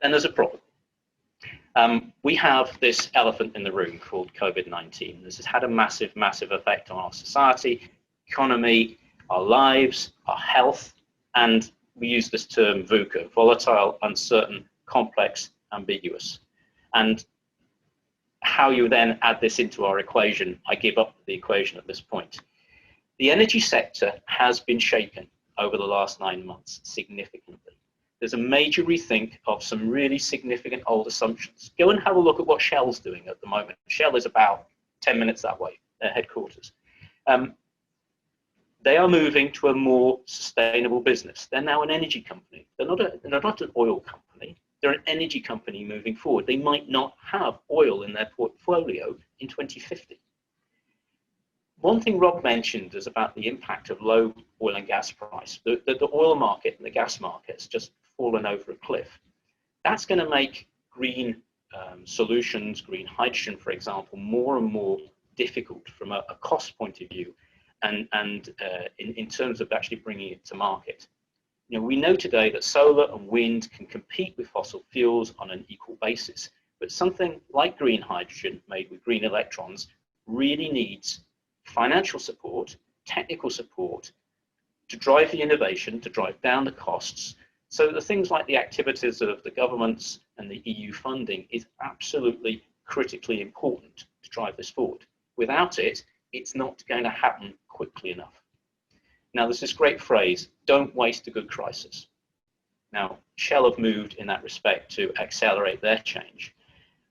Then there's a problem. We have this elephant in the room called COVID-19. This has had a massive, massive effect on our society, economy, our lives, our health, and we use this term VUCA, volatile, uncertain, complex, ambiguous. And how you then add this into our equation, I give up the equation at this point. The energy sector has been shaken over the last 9 months significantly. There's a major rethink of some really significant old assumptions. Go and have a look at what Shell's doing at the moment. Shell is about 10 minutes that way, their headquarters. They are moving to a more sustainable business. They're now an energy company. They're not an oil company. They're an energy company moving forward. They might not have oil in their portfolio in 2050. One thing Rob mentioned is about the impact of low oil and gas price. The oil market and the gas market has just fallen over a cliff. That's going to make green solutions, green hydrogen, for example, more and more difficult from a cost point of view, and in terms of actually bringing it to market. You know, we know today that solar and wind can compete with fossil fuels on an equal basis, but something like green hydrogen made with green electrons really needs financial support, technical support to drive the innovation, to drive down the costs. So the things like the activities of the governments and the EU funding is absolutely critically important to drive this forward. Without it, it's not going to happen quickly enough. Now, there's this great phrase, don't waste a good crisis. Now, Shell have moved in that respect to accelerate their change.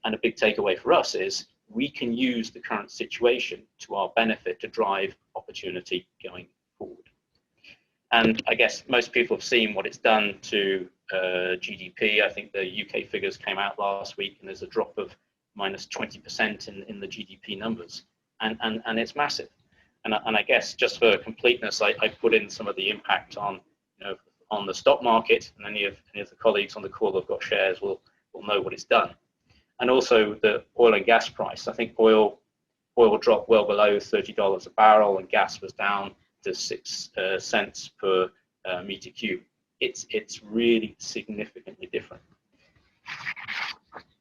And a big takeaway for us is we can use the current situation to our benefit to drive opportunity going forward. And I guess most people have seen what it's done to GDP. I think the UK figures came out last week, and there's a drop of minus 20% in the GDP numbers. And it's massive. And I guess just for completeness, I put in some of the impact on, you know, on the stock market, and any of the colleagues on the call who've got shares will know what it's done. And also the oil and gas price. I think oil dropped well below $30 a barrel, and gas was down to 6 cents per meter cube. It's really significantly different.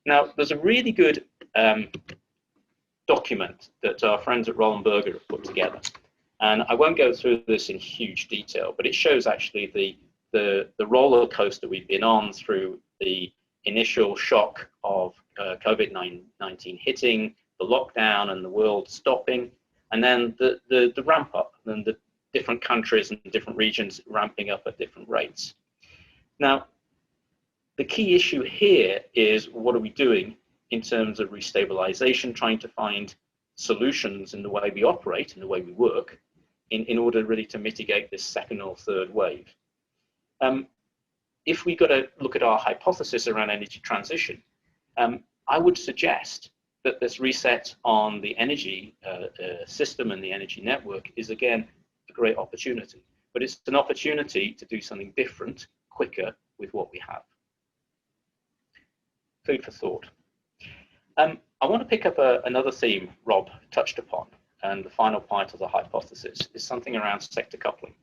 Now, there's a really good document that our friends at Roland Berger have put together, and I won't go through this in huge detail, but it shows actually the roller coaster we've been on through the initial shock of COVID-19 hitting, the lockdown and the world stopping, and then the ramp up, and the different countries and different regions ramping up at different rates. Now, the key issue here is, what are we doing in terms of restabilization, trying to find solutions in the way we operate and the way we work in order really to mitigate this second or third wave. If we got to look at our hypothesis around energy transition, I would suggest that this reset on the energy system and the energy network is, again, a great opportunity. But it's an opportunity to do something different, quicker, with what we have. Food for thought. I want to pick up another theme Rob touched upon, and the final part of the hypothesis is something around sector coupling.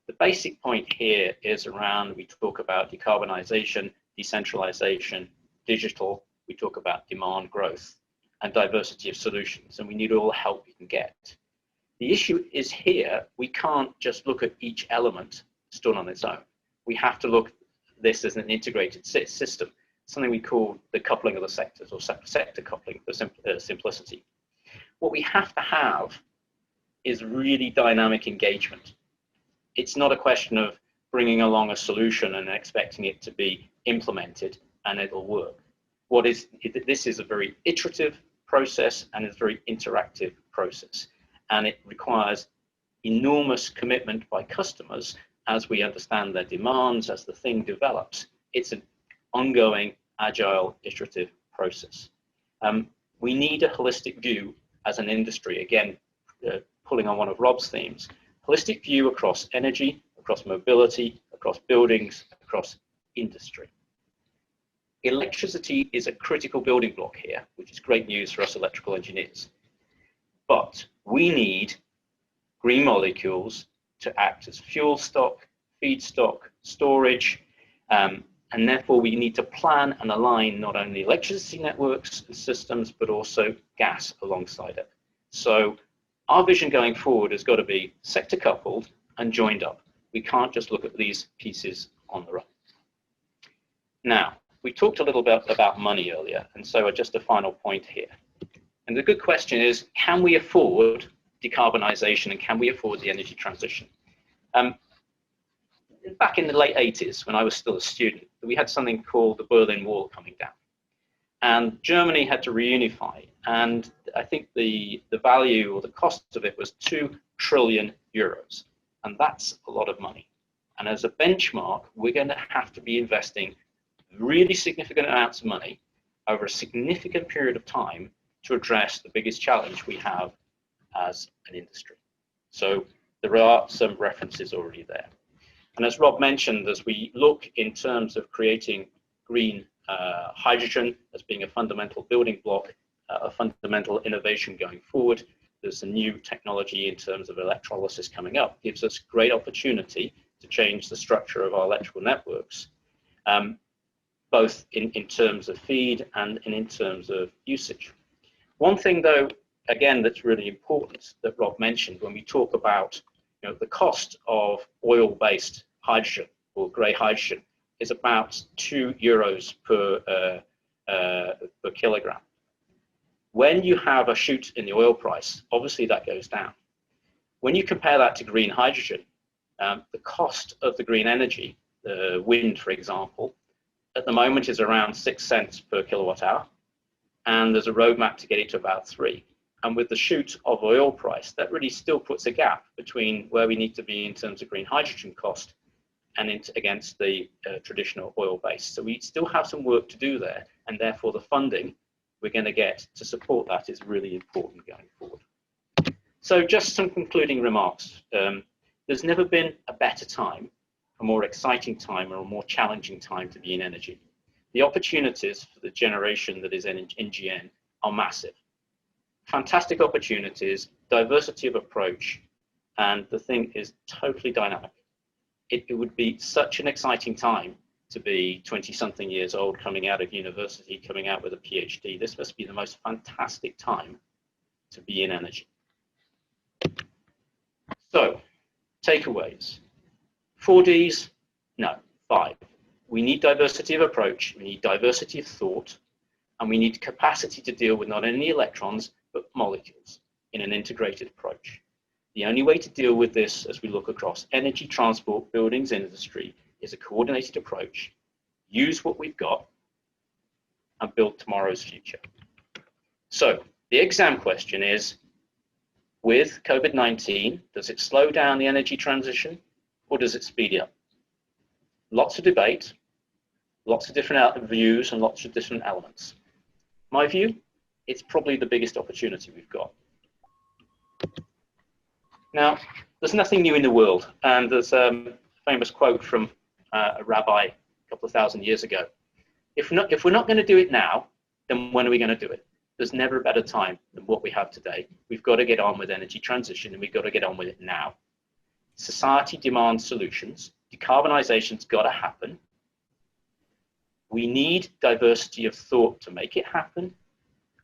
The basic point here is around, we talk about decarbonisation, decentralisation, digital, we talk about demand growth and diversity of solutions, and we need all the help we can get. The issue is here, we can't just look at each element stood on its own. We have to look this as an integrated system, something we call the coupling of the sectors, or sector coupling for simplicity. What we have to have is really dynamic engagement. It's not a question of bringing along a solution and expecting it to be implemented and it'll work. This is a very iterative process, and it's a very interactive process, and it requires enormous commitment by customers as we understand their demands, as the thing develops. It's an ongoing, agile, iterative process. We need a holistic view as an industry, again, pulling on one of Rob's themes, holistic view across energy, across mobility, across buildings, across industry. Electricity is a critical building block here, which is great news for us electrical engineers. But we need green molecules to act as fuel stock, feedstock, storage, and therefore we need to plan and align not only electricity networks and systems, but also gas alongside it. So our vision going forward has got to be sector coupled and joined up. We can't just look at these pieces on their own. Now, we talked a little bit about money earlier, and so just a final point here. And the good question is, can we afford decarbonisation, and can we afford the energy transition? Back in the late 80s, when I was still a student, we had something called the Berlin Wall coming down. And Germany had to reunify, and I think the value or the cost of it was 2 trillion euros, and that's a lot of money. And as a benchmark, we're going to have to be investing really significant amounts of money over a significant period of time to address the biggest challenge we have as an industry. So there are some references already there. And as Rob mentioned, as we look in terms of creating green hydrogen as being a fundamental building block, a fundamental innovation going forward, there's a new technology in terms of electrolysis coming up, gives us great opportunity to change the structure of our electrical networks, both in terms of feed and in terms of usage. One thing though, again, that's really important that Rob mentioned when we talk about the cost of oil-based hydrogen or grey hydrogen is about 2 euros per kilogram. When you have a shoot in the oil price, obviously that goes down. When you compare that to green hydrogen, the cost of the green energy, the wind, for example, at the moment is around 6 cents per kilowatt hour, and there's a roadmap to get it to about 3. And with the shoot of oil price, that really still puts a gap between where we need to be in terms of green hydrogen cost and against the traditional oil base. So we still have some work to do there, and therefore the funding we're going to get to support that is really important going forward. So just some concluding remarks. There's never been a better time, a more exciting time, or a more challenging time to be in energy. The opportunities for the generation that is in NGN are massive. Fantastic opportunities, diversity of approach, and the thing is totally dynamic. It would be such an exciting time to be 20-something years old, coming out of university, coming out with a PhD. This must be the most fantastic time to be in energy. So, takeaways. 4 Ds? No, 5. We need diversity of approach, we need diversity of thought, and we need capacity to deal with not only electrons, but molecules in an integrated approach. The only way to deal with this as we look across energy, transport, buildings, industry is a coordinated approach, use what we've got, and build tomorrow's future. So the exam question is, with COVID-19, does it slow down the energy transition or does it speed it up? Lots of debate, lots of different views and lots of different elements. My view, it's probably the biggest opportunity we've got. Now, there's nothing new in the world, and there's a famous quote from a rabbi a couple of thousand years ago. If we're not going to do it now, then when are we going to do it? There's never a better time than what we have today. We've got to get on with energy transition, and we've got to get on with it now. Society demands solutions. Decarbonization's got to happen. We need diversity of thought to make it happen,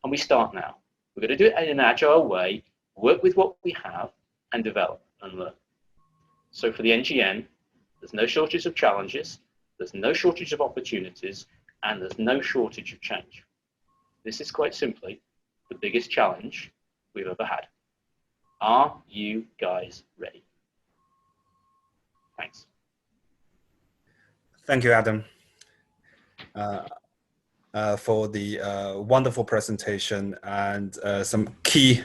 and we start now. We're going to do it in an agile way, work with what we have, and develop and learn. So for the NGN, there's no shortage of challenges. there's no shortage of opportunities, and there's no shortage of change. This is quite simply the biggest challenge we've ever had. Are you guys ready? Thanks. Thank you, Adam, for the wonderful presentation and some key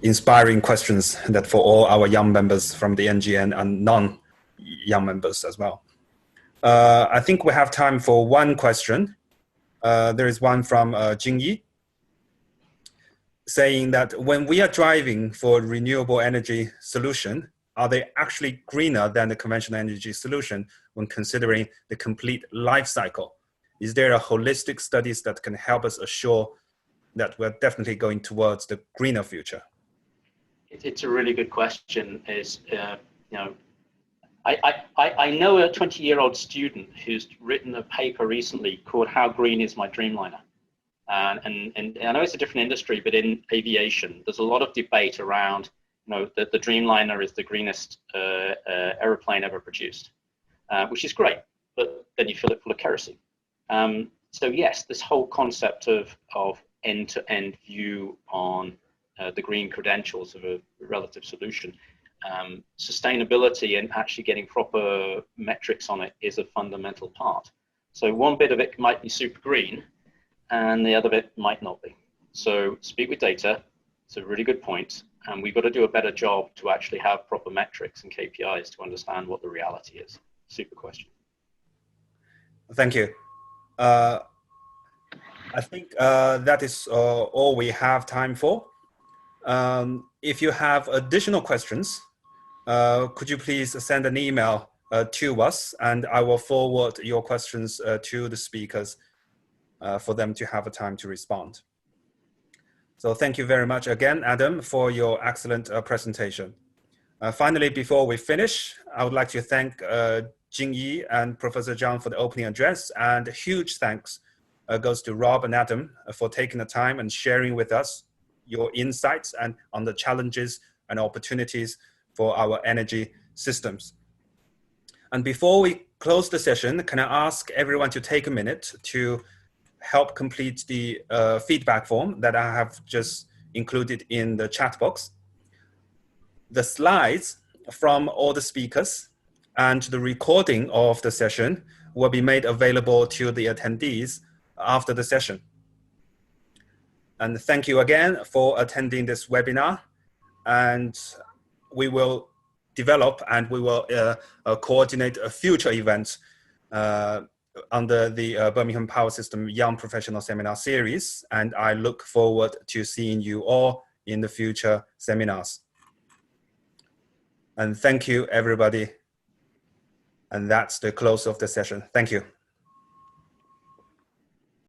inspiring questions that for all our young members from the NGN and non-young members as well. I think we have time for one question. There is one from Jingyi, saying that when we are driving for renewable energy solution, are they actually greener than the conventional energy solution when considering the complete life cycle? Is there a holistic studies that can help us assure that we're definitely going towards the greener future? It's a really good question. I know a 20-year-old student who's written a paper recently called "How Green Is My Dreamliner?" And I know it's a different industry, but in aviation, there's a lot of debate around, that the Dreamliner is the greenest aeroplane ever produced, which is great, but then you fill it full of kerosene. So yes, this whole concept of end-to-end view on the green credentials of a relative solution, sustainability and actually getting proper metrics on it is a fundamental part. So one bit of it might be super green, and the other bit might not be. So speak with data. It's a really good point. And we've got to do a better job to actually have proper metrics and KPIs to understand what the reality is. Super question. Thank you. I think that is all we have time for. If you have additional questions, could you please send an email to us, and I will forward your questions to the speakers for them to have a time to respond. So thank you very much again, Adam, for your excellent presentation. Finally, before we finish, I would like to thank Jingyi and Professor Zhang for the opening address, and a huge thanks goes to Rob and Adam for taking the time and sharing with us your insights and on the challenges and opportunities for our energy systems. And before we close the session, can I ask everyone to take a minute to help complete the feedback form that I have just included in the chat box. The slides from all the speakers and the recording of the session will be made available to the attendees after the session. And thank you again for attending this webinar, and we will develop and we will coordinate a future event under the Birmingham Power System Young Professional Seminar Series, and I look forward to seeing you all in the future seminars. And thank you, everybody. And that's the close of the session. Thank you.